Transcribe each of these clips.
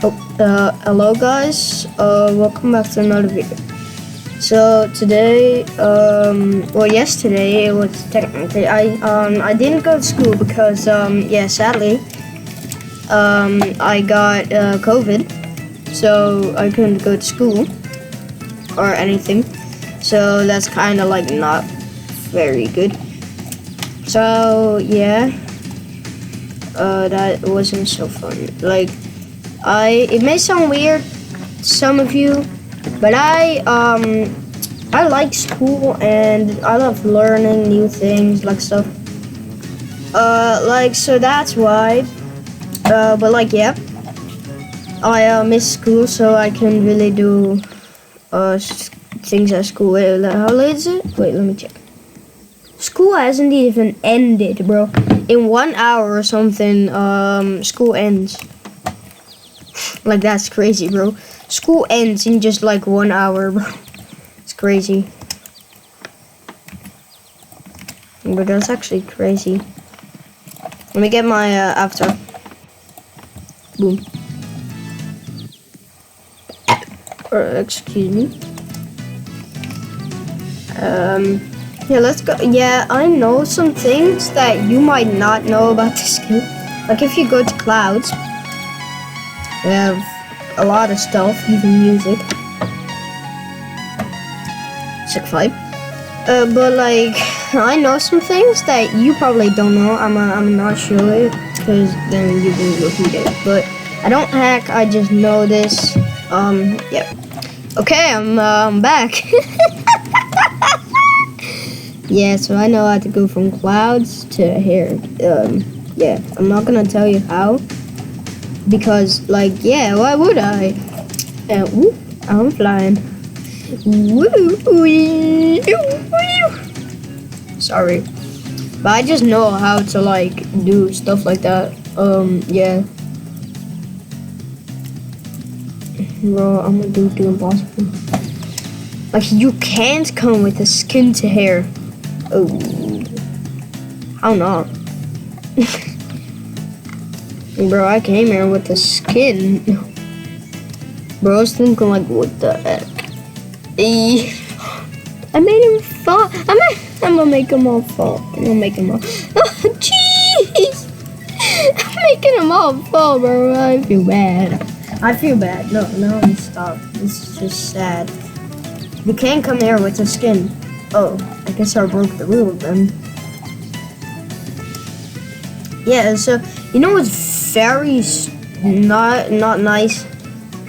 Hello guys, welcome back to another video. So today, well yesterday it was technically, I didn't go to school because, sadly, I got, COVID, so I couldn't go to school or anything, so that's kind of like not very good. So yeah, that wasn't so fun. Like, it may sound weird to some of you, but I like school and I love learning new things, like stuff. So that's why. But like, yeah, I miss school, so I can really do things at school. Wait, how late is it? Wait, let me check. School hasn't even ended, bro. In 1 hour or something, school ends. Like, that's crazy, bro. School ends in just like 1 hour, bro. It's crazy. But that's actually crazy. Let me get my avatar. Boom. Excuse me. Yeah, let's go. Yeah, I know some things that you might not know about this game. Like, if you go to Clouds, we have a lot of stuff, even music. Sick vibe. But like, I know some things that you probably don't know. I'm not sure it, because then you will repeat it. But I don't hack. I just know this. Yeah. Okay, I'm back. Yeah, so I know how to go from Clouds to here. Yeah, I'm not gonna tell you how. Because, like, yeah, why would I? Whoop, I'm flying. Woo! Sorry. But I just know how to, like, do stuff like that. Yeah. Bro, I'm gonna do impossible. Like, you can't come with a skin to hair. Oh. How not? Bro, I came here with the skin. Bro, I was thinking like, what the heck? I made him fall. I'm gonna make him all fall. I'm gonna make him all. Oh, jeez! I'm making him all fall, bro. I feel bad. I feel bad. No, stop. This is just sad. You can't come here with the skin. Oh, I guess I broke the rule then. Yeah, so you know what's very not nice?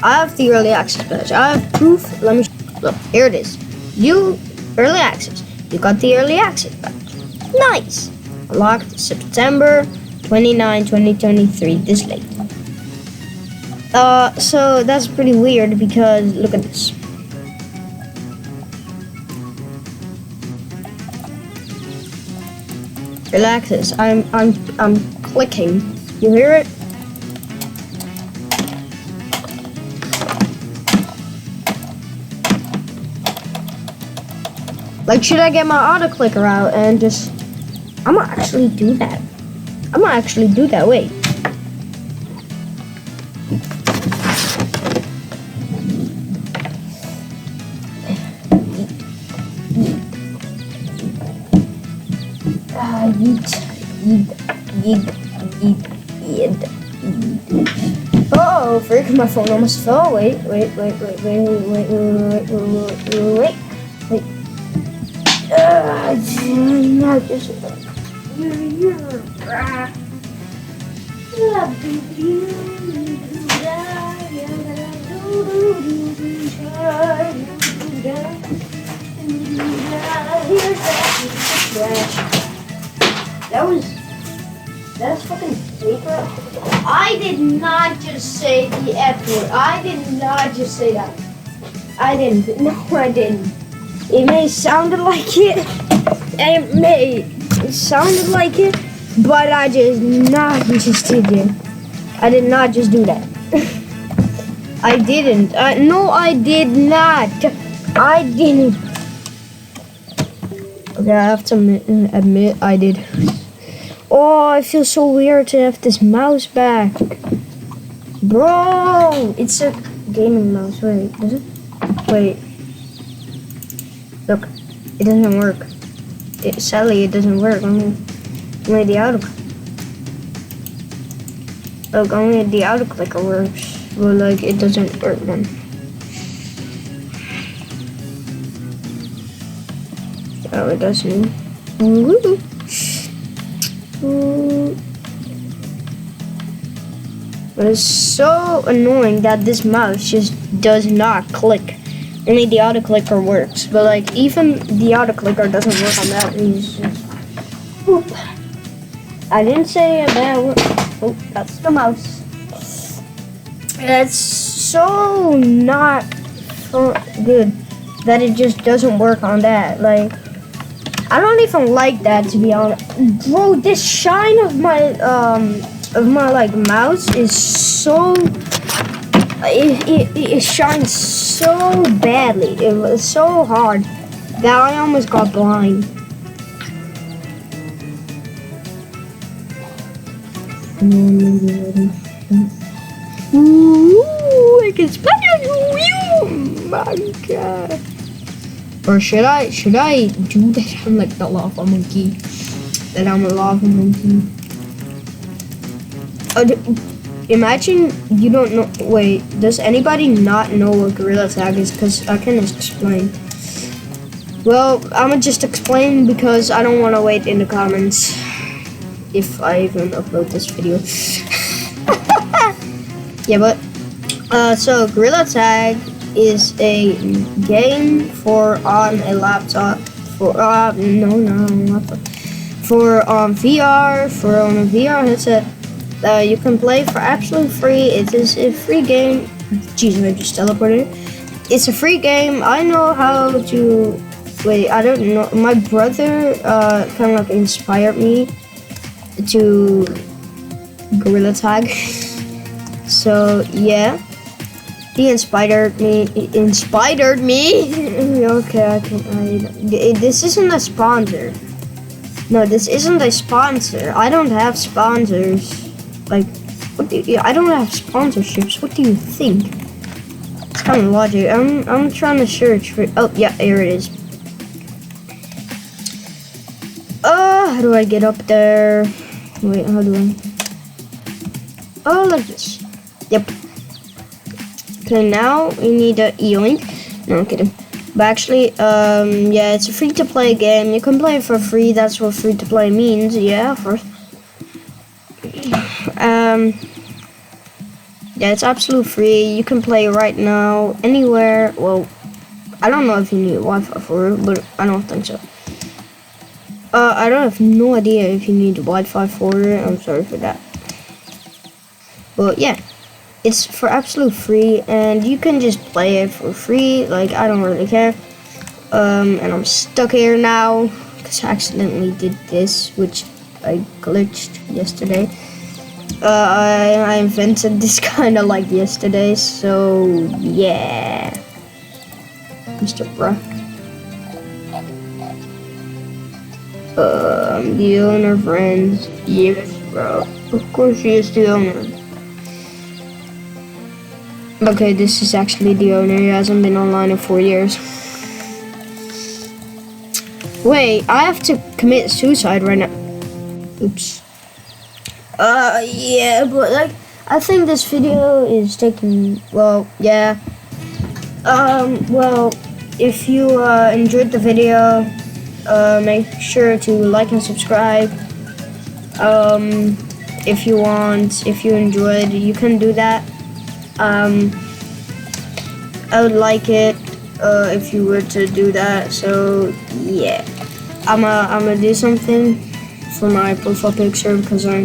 I have the early access badge. I have proof. Let me look. Here it is. You early access. You got the early access badge. Nice. Unlocked September 29, 2023. This late. So that's pretty weird because look at this. Early access. I'm clicking. You hear it? Like, should I get my auto clicker out and just... I'm gonna actually do that. Wait. Oh, freak! My phone almost fell. Wait. No, just that's fucking paper. I did not just say the F word. I did not just say that. I didn't. No, I didn't. It may sounded like it. It sounded like it, but I just not just did it. I did not just do that. I didn't. No, I did not. I didn't. Okay, I have to admit I did. Oh, I feel so weird to have this mouse back. Bro, it's a gaming mouse. Wait, does it? Wait. Look, it doesn't work. Sadly, it doesn't work. Only the auto. Look, only the auto clicker works. Well, like it doesn't work then. Oh, it doesn't. Woo. But it's so annoying that this mouse just does not click. Only the auto clicker works, but like even the auto clicker doesn't work on that. Oop. I didn't say a bad word. Oh, that's the mouse. That's so not good that it just doesn't work on that. Like, I don't even like that, to be honest. Bro, this shine of my like mouse is so it shines so badly. It was so hard that I almost got blind. Ooh, I can spider you! My God. Or should I do that? I'm like the lava monkey. That I'm a lava monkey. Imagine you don't know. Wait, does anybody not know what Gorilla Tag is? Because I can explain. Well, I'm gonna just explain because I don't want to wait in the comments if I even upload this video. Yeah, but so Gorilla Tag is a game for on a laptop for laptop for VR for on a VR headset. You can play for absolutely free. It is a free game. Jeez, I just teleported. It's a free game. I know how to. Wait, I don't know. My brother kind of like inspired me to Gorilla Tag. So yeah, he inspired me. Okay, I can. This isn't a sponsor. No, this isn't a sponsor. I don't have sponsors. Like, what do you, I don't have sponsorships. What do you think? It's kind of logic. I'm trying to search for. Oh yeah, here it is. How do I get up there? Wait, how do I? Oh, like this. Yep. Okay, now we need a E-Link. No, I'm kidding. But actually, yeah, it's a free-to-play game. You can play it for free. That's what free-to-play means. Yeah, of course. Yeah, it's absolute free. You can play right now anywhere. Well, I don't know if you need Wi-Fi for it, but I don't think so. I don't have no idea if you need Wi-Fi for it. I'm sorry for that. But yeah, it's for absolute free, and you can just play it for free. Like, I don't really care. And I'm stuck here now because I accidentally did this, which I glitched yesterday. I invented this kind of like yesterday, so yeah. Mr. Bruh. The owner, friends. Yes, bro. Of course he is the owner. Okay, this is actually the owner. He hasn't been online in 4 years. Wait, I have to commit suicide right now. Oops. Yeah, but like, I think this video is taking, well, yeah. Well, if you enjoyed the video, make sure to like and subscribe. If you enjoyed, you can do that. I would like it if you were to do that. So yeah, I'm gonna do something for my profile picture because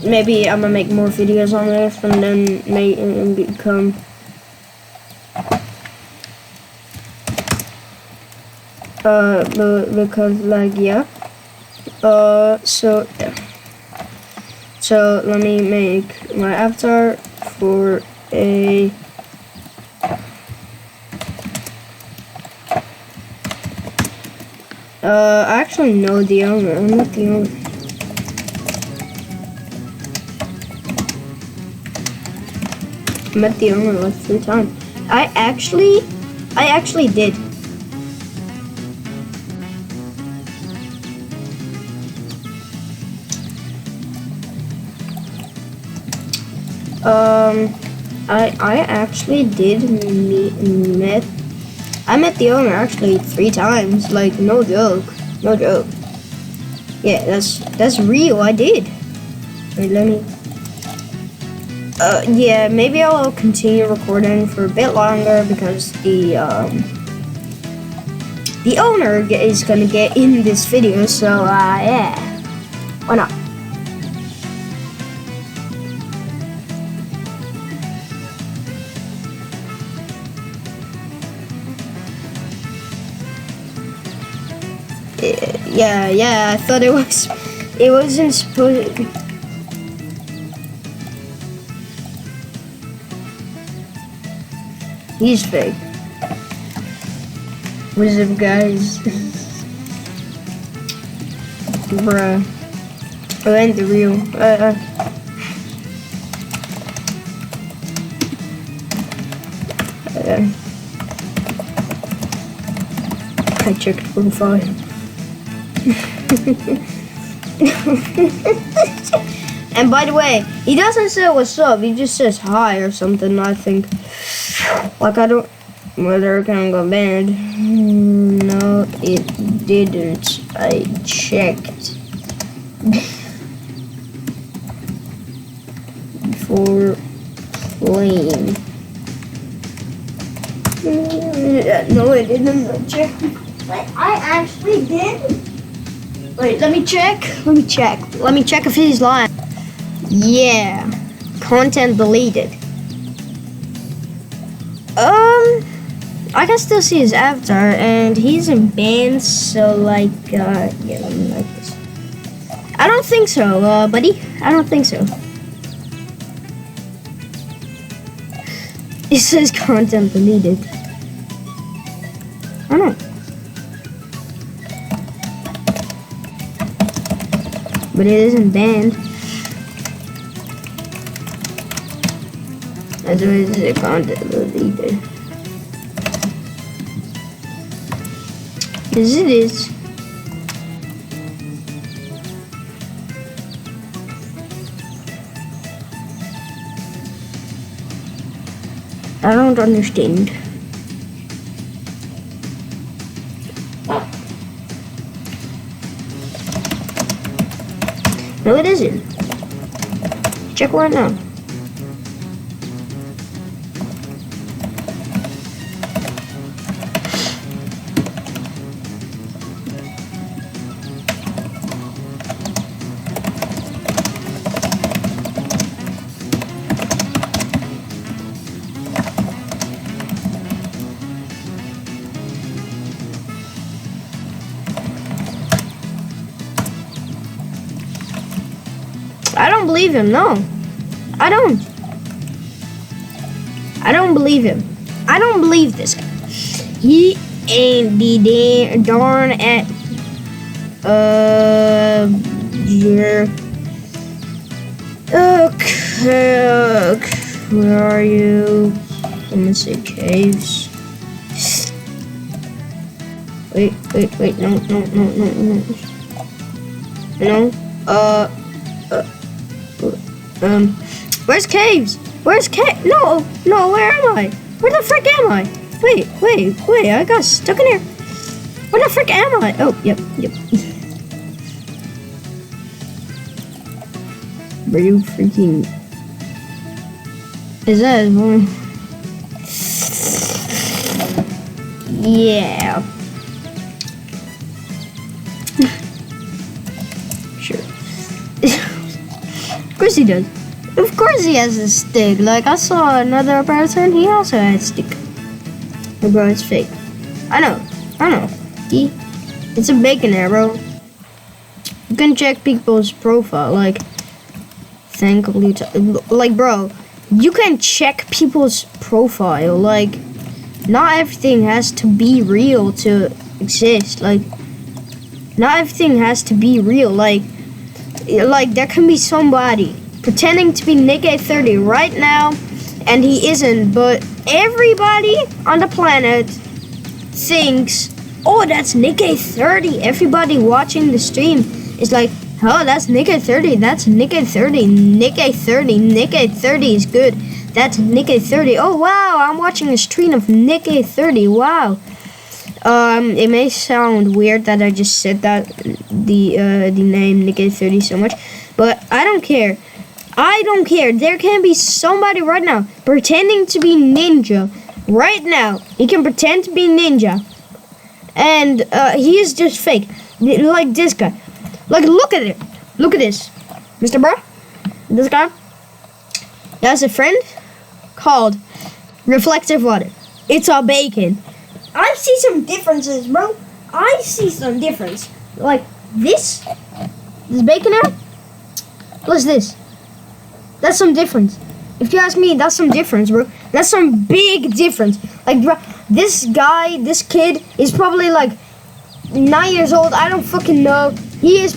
maybe I'm gonna make more videos on this and then become because like yeah. So yeah. So let me make my avatar for a I actually know the owner. I'm not the owner. Met the owner like 3 times. I actually did. I actually did I met the owner actually 3 times. Like, no joke. Yeah, that's real. I did. Wait, let me. Yeah, maybe I'll continue recording for a bit longer because the owner is gonna get in this video. So yeah, why not? Yeah, I thought it wasn't supposed to. He's fake. What's up, guys? Bruh. I ain't the real. I checked profile. And by the way, he doesn't say what's up, he just says hi or something, I think. Like, I don't... Whether it can go banned. No, it didn't. I checked. Before playing. No, it didn't. I checked. Wait, I actually did? Wait, let me check. Let me check if he's lying. Yeah. Content deleted. I can still see his avatar, and he's in band, so like, yeah, let me like this. I don't think so, buddy. I don't think so. It says content deleted. I don't know. But it isn't banned. That's why it says content deleted. Yes, it is. I don't understand. No, it isn't. Check right now. I don't believe him, no. I don't believe him. I don't believe this guy. He ain't the darn at jerk. Okay, where are you? I'm gonna say caves. Wait, no. Where's caves? Where's cave? No, where am I? Where the frick am I? Wait, I got stuck in here. Where the frick am I? Oh, yep. Where you freaking... Is that one? Yeah. Sure. Of course he does. Of course he has a stick. Like, I saw another person, he also had a stick. But bro, it's fake. I know. It's a bacon arrow. You can check people's profile, like, thankfully, like, bro, you can check people's profile, like, not everything has to be real to exist, like, not everything has to be real, like, there can be somebody pretending to be Nick 830 right now, and he isn't, but everybody on the planet thinks, oh, that's Nick830. Everybody watching the stream is like, oh, that's Nick830, that's Nick830, Nick830, Nick830 is good. That's Nick830. Oh wow, I'm watching a stream of Nick830. Wow. It may sound weird that I just said that the name Nick830 so much, but I don't care. I don't care. There can be somebody right now pretending to be Ninja. Right now, he can pretend to be Ninja, and he is just fake, like this guy. Like, look at it. Look at this, Mr. Bro. This guy has a friend called Reflective Water. It's all bacon. I see some differences, bro. I see some difference. Like this bacon here. What's this? That's some difference. If you ask me, that's some difference, bro. That's some big difference. Like, bro, this guy, this kid is probably like 9 years old. I don't fucking know. He is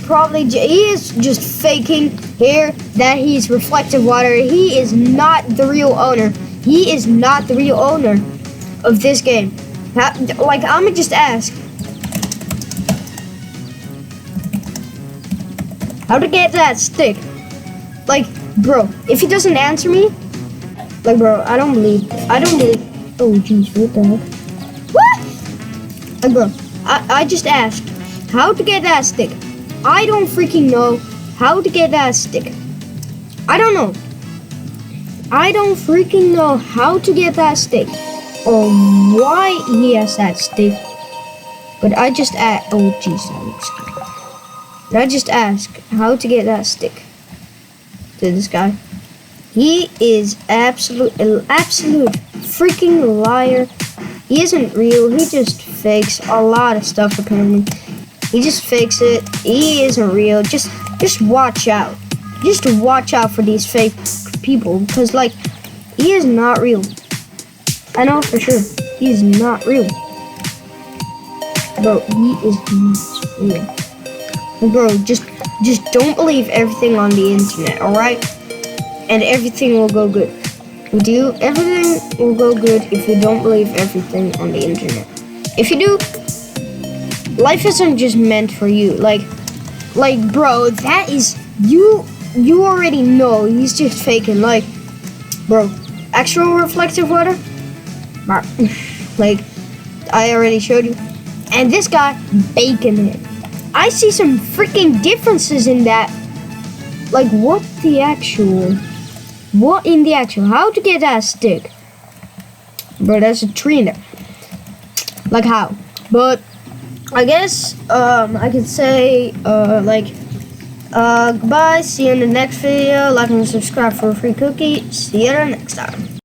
just faking here that he's Reflective Water. He is not the real owner. He is not the real owner of this game. Like, I'ma just ask, how to get that stick? Like, bro, if he doesn't answer me, like, bro, I don't believe. Oh, jeez, what the heck? What? Like, bro, I just asked how to get that stick. I don't freaking know how to get that stick. I don't know. I don't freaking know how to get that stick, or why he has that stick. But I just asked. Oh, jeez, that looks good. But I just asked how to get that stick to this guy. He is absolute freaking liar. He isn't real. He just fakes a lot of stuff apparently. He just fakes it. He isn't real. Just watch out. Just watch out for these fake people, because like, he is not real. I know for sure. He is not real. Bro, he is not real. Bro, just don't believe everything on the internet, alright? And everything will go good. With you, everything will go good if you don't believe everything on the internet. If you do, life isn't just meant for you. Like, bro, that is, you already know he's just faking. Like, bro, actual Reflective Water, like, I already showed you. And this guy, bacon it. I see some freaking differences in that. Like, what in the actual, how to get that stick? Bro, there's a tree in there. Like, how? But I guess I could say goodbye, see you in the next video, like and subscribe for a free cookie, see you next time.